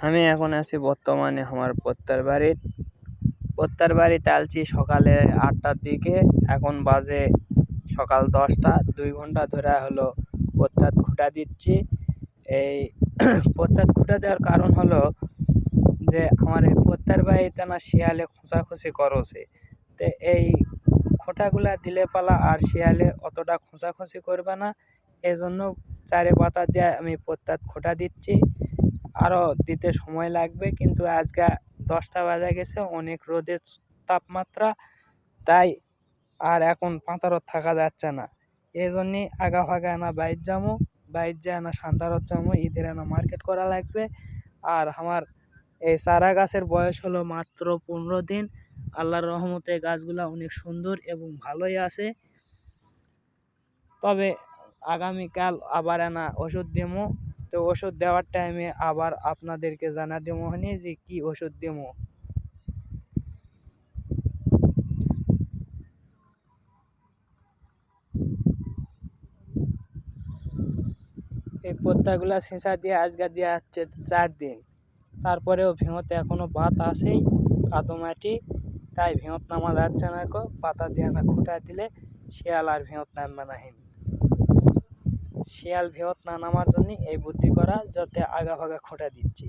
আমি এখন আছি বর্তমানে আমার পত্তার বাড়িতে আলছি সকালে 8টার দিকে। এখন বাজে সকাল 10টা। 2 ঘন্টা ধরে হলো পত্তার খুঁটা দিচ্ছি। এই পত্তার খুঁটা দেওয়ার কারণ হলো যে আমার এই পত্তার বাড়িতে না শিয়ালে খোঁচাখুচি করছে। তো এই খোঁটাগুলা দিলে পালা আর শিয়ালে অতটা খোঁচাখুচি করবে না। এই জন্য চারে পাতা দিয়ে আমি পত্তার খোঁটা দিচ্ছি। আরও দিতে সময় লাগবে, কিন্তু আজকে 10টা বাজে গেছে, অনেক রোদের তাপমাত্রা, তাই আর এখন পাতারত থাকা যাচ্ছে না। এই জন্যই আগা ফাগা না বাইর যাবো, বাইর যায় না সান্তারত যাবো, ঈদের না মার্কেট করা লাগবে। আর আমার এই চারা গাছের বয়স হলো মাত্র 15 দিন। আল্লাহর রহমতে গাছগুলা অনেক সুন্দর এবং ভালোই আছে। তবে আগামীকাল আবার না ওষুধ দেবো। তো ওষুধ দেওয়ার টাইমে আবার আপনাদেরকে জানা দেবো যে কি ওষুধ দেবো। এই পত্তাগুলা ছেঁচা দিয়ে আজকে দেওয়া হচ্ছে 4 দিন। তারপরেও ভেঙতে এখনো বাত আছেই, কাদো মাটি, তাই ভেঙত নামা যাচ্ছে না। পাতা দিয়ে না খুঁটা দিলে শিয়াল আর ভেঙত নামবে না। শিয়াল ভেঙত না নামার জন্য এই বুদ্ধি করা, যাতে আগা ভাগা খোঁটা দিচ্ছি।